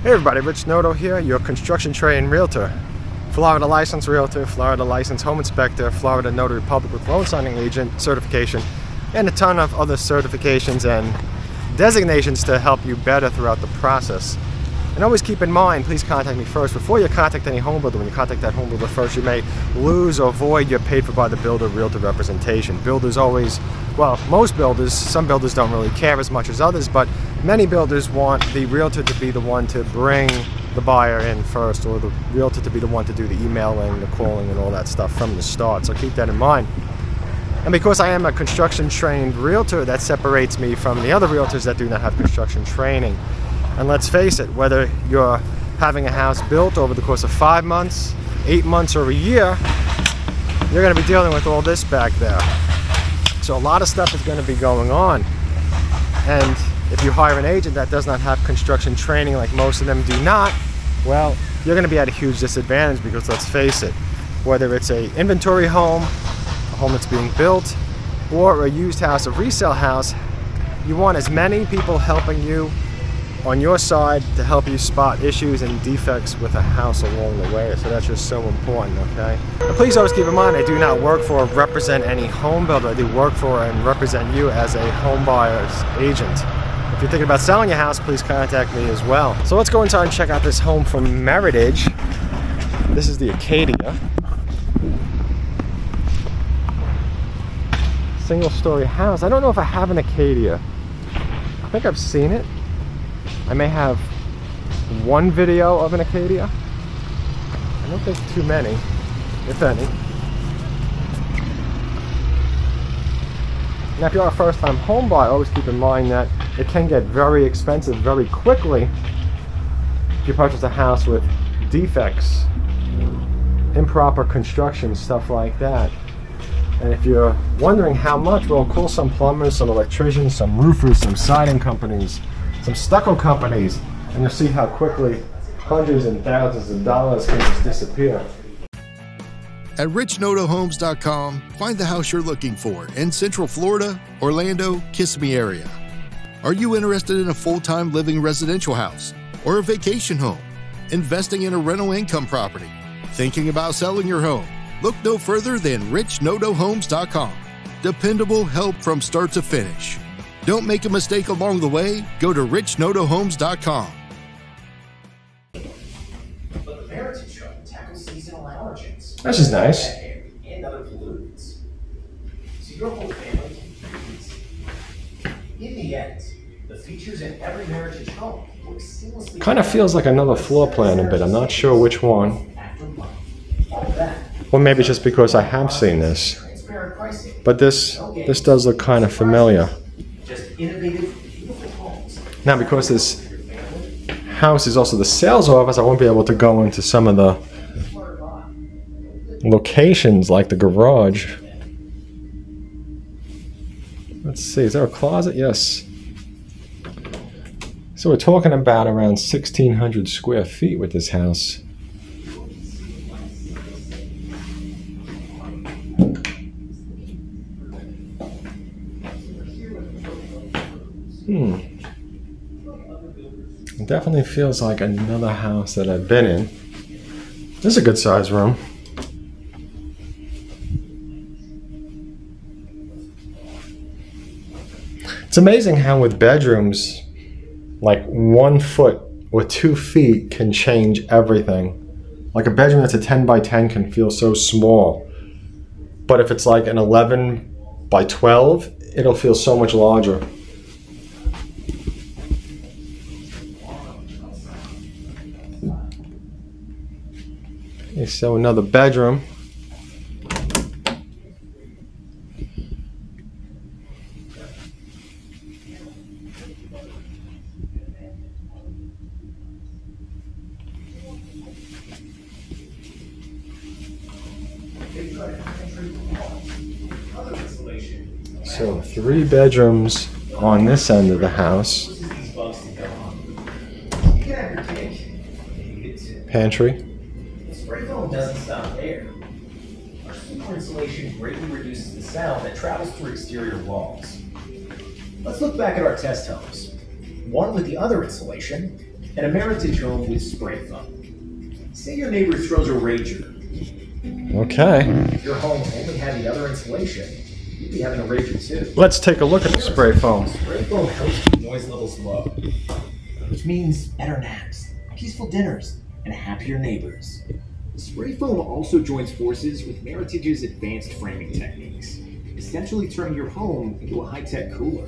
Hey everybody, Rich Noto here, your construction trained realtor. Florida licensed realtor, Florida licensed home inspector, Florida notary public with loan signing agent certification, and a ton of other certifications and designations to help you better throughout the process. And always keep in mind, please contact me first. Before you contact any home builder, when you contact that home builder first, you may lose or void your paid for by the builder realtor representation. Builders always, well, most builders, some builders don't really care as much as others, but many builders want the realtor to be the one to bring the buyer in first, or the realtor to be the one to do the emailing, the calling, and all that stuff from the start. So keep that in mind. And because I am a construction trained realtor, that separates me from the other realtors that do not have construction training. And let's face it, whether you're having a house built over the course of 5 months, 8 months, or a year, you're going to be dealing with all this back there. So a lot of stuff is going to be going on. And if you hire an agent that does not have construction training, like most of them do not, well, you're going to be at a huge disadvantage, because let's face it, whether it's a inventory home, a home that's being built, or a used house, a resale house, you want as many people helping you on your side to help you spot issues and defects with a house along the way. So that's just so important, okay? And please always keep in mind, I do not work for or represent any home builder. I do work for and represent you as a home buyer's agent. If you're thinking about selling a house, please contact me as well. So let's go inside and check out this home from Meritage. This is the Acadia. Single-story house. I don't know if I have an Acadia. I think I've seen it. I may have one video of an Acadia. I don't think too many, if any. Now if you're a first-time home buyer, always keep in mind that it can get very expensive very quickly if you purchase a house with defects, improper construction, stuff like that. And if you're wondering how much, well, call some plumbers, some electricians, some roofers, some siding companies, some stucco companies, and you'll see how quickly hundreds and thousands of dollars can just disappear. At richnotohomes.com, find the house you're looking for in Central Florida, Orlando, Kissimmee area. Are you interested in a full-time living residential house or a vacation home? Investing in a rental income property? Thinking about selling your home? Look no further than richnotohomes.com. Dependable help from start to finish. Don't make a mistake along the way. Go to richnotohomes.com. But the Meritage truck tackles seasonal allergens. This is nice. And other pollutants. So your whole family can breathe. In the end, the features in every Meritage home work seamlessly. Kind of feels like another floor plan a bit. I'm not sure which one. Or maybe just because I have seen this. But this does look kind of familiar. Now, because this house is also the sales office, I won't be able to go into some of the locations like the garage. Let's see, is there a closet? Yes. So we're talking about around 1,600 square feet with this house. It definitely feels like another house that I've been in. This is a good size room. It's amazing how with bedrooms, like 1 foot or 2 feet can change everything. Like a bedroom that's a 10 by 10 can feel so small. But if it's like an 11 by 12, it'll feel so much larger. Okay, so another bedroom. So 3 bedrooms on this end of the house. Pantry. Spray foam doesn't stop there. Our super insulation greatly reduces the sound that travels through exterior walls. Let's look back at our test homes. One with the other insulation, and a Meritage home with spray foam. Say your neighbor throws a rager. Okay. If your home only had the other insulation, you'd be having a rager too. Let's take a look at the spray foam. Spray foam helps keep noise levels low, which means better naps, peaceful dinners, and happier neighbors. Spray foam also joins forces with Meritage's advanced framing techniques, essentially turning your home into a high-tech cooler.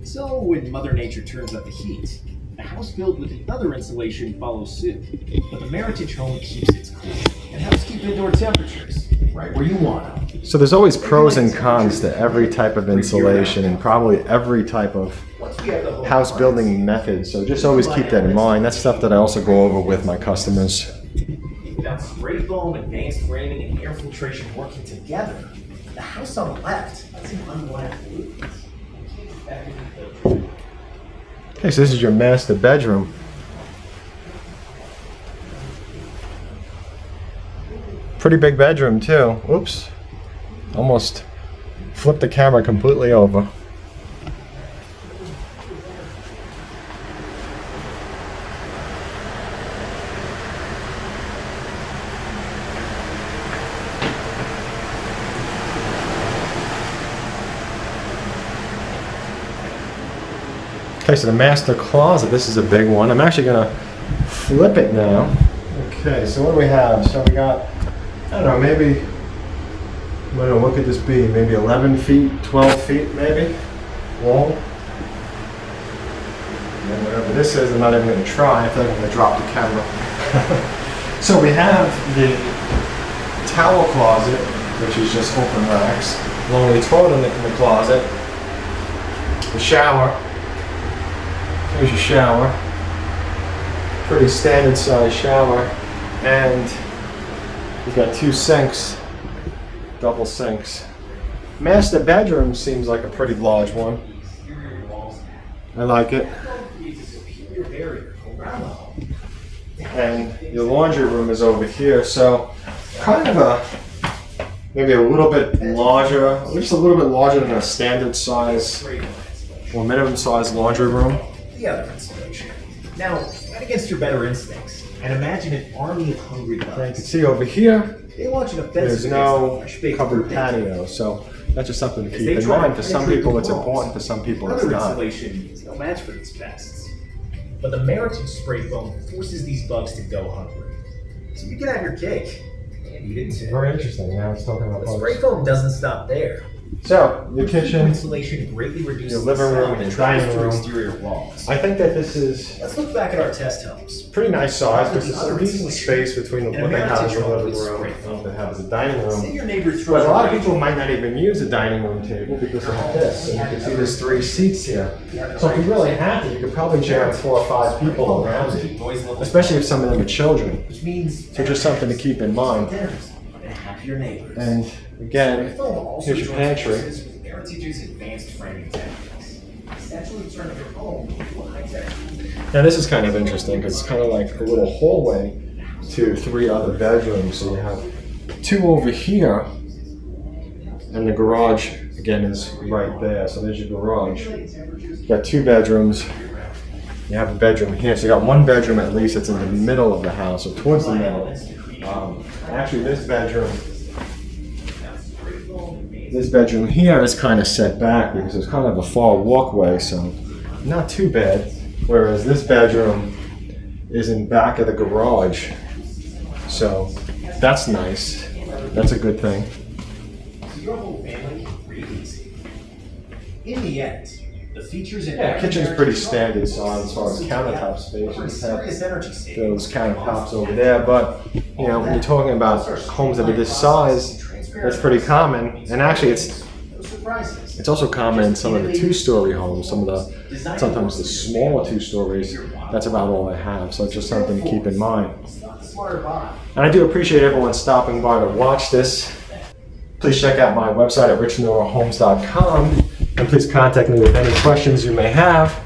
So when Mother Nature turns up the heat, the house built with another insulation follows suit. But the Meritage home keeps its cool and helps keep indoor temperatures right where you want them. So there's always pros and cons to every type of insulation and probably every type of house building method. So just always keep that in mind. That's stuff that I also go over with my customers. Without spray foam, advanced framing, and air filtration working together, the house on the left doesn't unblack pollutants. Okay, so this is your master bedroom. Pretty big bedroom too. Oops. Almost flipped the camera completely over. Okay, so the master closet, this is a big one. I'm actually gonna flip it now. Okay, so what do we have? So we got, I don't know, maybe, I don't know, what could this be? Maybe 11 feet, 12 feet maybe, long. And then whatever this is, I'm not even gonna try. I feel like I'm gonna drop the camera. So we have the towel closet, which is just open racks. Lonely toilet in the closet. The shower. Here's your shower. Pretty standard size shower. And you've got two sinks, double sinks. Master bedroom seems like a pretty large one. I like it. And your laundry room is over here, so kind of a, maybe a little bit larger, just a little bit larger than a standard size or minimum size laundry room. The other insulation. Now, fight against your better instincts and imagine an army of hungry bugs. And you can see over here, they launch an offensive. there's no covered patio, so that's just something to keep in mind. For some people it's important, for some people it's not. Insulation is no match for these pests. But the Meritage spray foam forces these bugs to go hungry. So you can have your cake and eat it too. Very interesting. Now it's talking about the spray foam doesn't stop there. So, your kitchen, insulation greatly reduces your living room, and dining room. Exterior walls. I think that this is. Let's look back at our test homes. Pretty nice size because there's a decent space between what they have as a living room and what they have as a dining room. But a lot of people might not even use a dining room table because they have this. And you can see there's 3 seats here. So if you really had to, you could probably jam 4 or 5 people around it, especially if some of them are children. So just something to keep in mind. And again, here's your pantry. Now this is kind of interesting because it's kind of like a little hallway to 3 other bedrooms. So you have 2 over here, and the garage again is right there. So there's your garage. You got 2 bedrooms. You have a bedroom here. So you got 1 bedroom at least that's in the middle of the house, or towards the middle. Actually, this bedroom here is kind of set back because it's kind of a far walkway, so not too bad. Whereas this bedroom is in back of the garage, so that's nice. That's a good thing. So your whole family can breathe easy. In the end, the features in the kitchen's pretty standard size as far as countertop space. You have those countertops over there, but you know when you're talking about homes that are this size, that's pretty common. And actually, it's also common in some of the 2-story homes. Sometimes the smaller 2 stories. That's about all they have. So it's just something to keep in mind. And I do appreciate everyone stopping by to watch this. Please check out my website at richnotohomes.com. And please contact me with any questions you may have.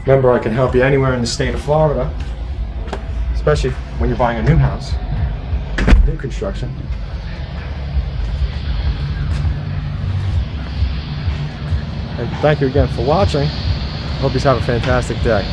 Remember, I can help you anywhere in the state of Florida, especially when you're buying a new house, new construction. And thank you again for watching. Hope you have a fantastic day.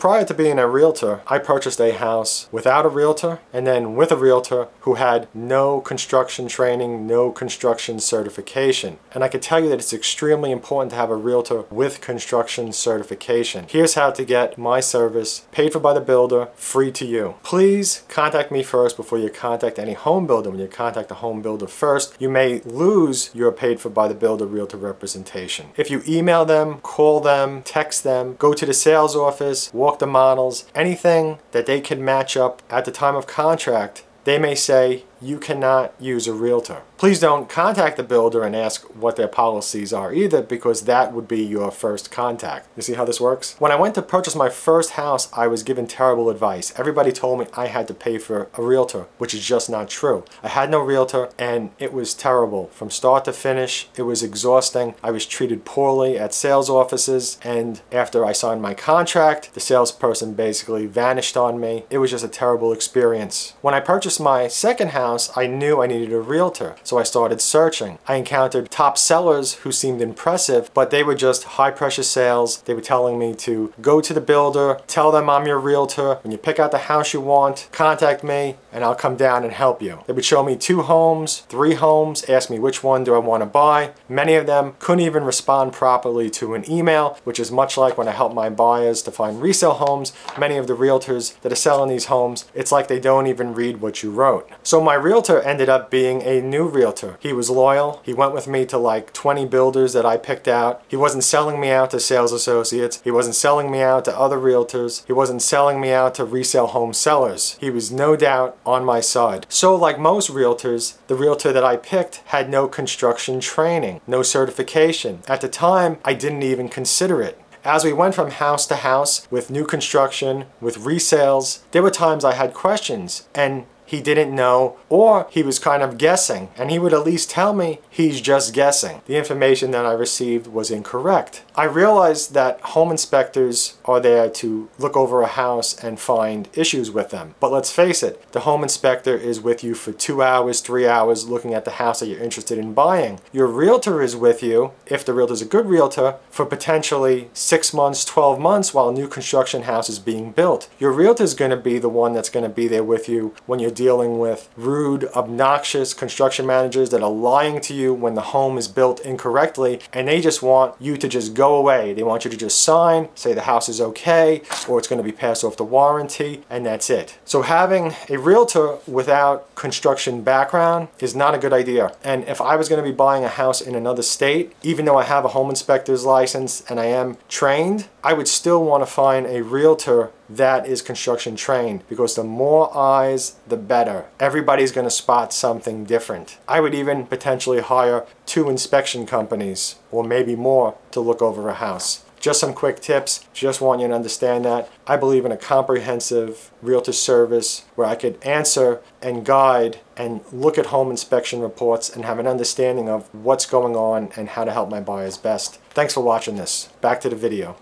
Prior to being a realtor, I purchased a house without a realtor and then with a realtor who had no construction training, no construction certification. And I can tell you that it's extremely important to have a realtor with construction certification. Here's how to get my service paid for by the builder, free to you. Please contact me first before you contact any home builder. When you contact a home builder first, you may lose your paid for by the builder realtor representation. If you email them, call them, text them, go to the sales office, walk the models, anything that they can match up at the time of contract, they may say you cannot use a realtor. Please don't contact the builder and ask what their policies are either, because that would be your first contact. You see how this works? When I went to purchase my first house, I was given terrible advice. Everybody told me I had to pay for a realtor, which is just not true. I had no realtor and it was terrible. From start to finish, it was exhausting. I was treated poorly at sales offices, and after I signed my contract, the salesperson basically vanished on me. It was just a terrible experience. When I purchased my second house, I knew I needed a realtor, so I started searching. I encountered top sellers who seemed impressive, but they were just high pressure sales. They were telling me to go to the builder, tell them I'm your realtor. When you pick out the house you want, contact me and I'll come down and help you. They would show me 2 homes, 3 homes, ask me which one do I want to buy. Many of them couldn't even respond properly to an email, which is much like when I help my buyers to find resale homes. Many of the realtors that are selling these homes, it's like they don't even read what you wrote. So my realtor ended up being a new realtor. He was loyal. He went with me to like 20 builders that I picked out. He wasn't selling me out to sales associates. He wasn't selling me out to other realtors. He wasn't selling me out to resale home sellers. He was no doubt on my side. So like most realtors, the realtor that I picked had no construction training, no certification. At the time, I didn't even consider it. As we went from house to house with new construction, with resales, there were times I had questions and he didn't know, or he was kind of guessing, and he would at least tell me he's just guessing. The information that I received was incorrect. I realized that home inspectors are there to look over a house and find issues with them. But let's face it, the home inspector is with you for 2 hours, 3 hours looking at the house that you're interested in buying. Your realtor is with you, if the realtor is a good realtor, for potentially 6 months, 12 months while a new construction house is being built. Your realtor is going to be the one that's going to be there with you when you're dealing with rude, obnoxious construction managers that are lying to you when the home is built incorrectly, and they just want you to just go away. They want you to just sign, say the house is okay, or it's going to be passed off the warranty, and that's it. So having a realtor without construction background is not a good idea. And if I was going to be buying a house in another state, even though I have a home inspector's license and I am trained, I would still want to find a realtor that is construction trained, because the more eyes, the better. Everybody's going to spot something different. I would even potentially hire 2 inspection companies, or maybe more, to look over a house. Just some quick tips, just want you to understand that. I believe in a comprehensive realtor service where I could answer and guide and look at home inspection reports and have an understanding of what's going on and how to help my buyers best. Thanks for watching this. Back to the video.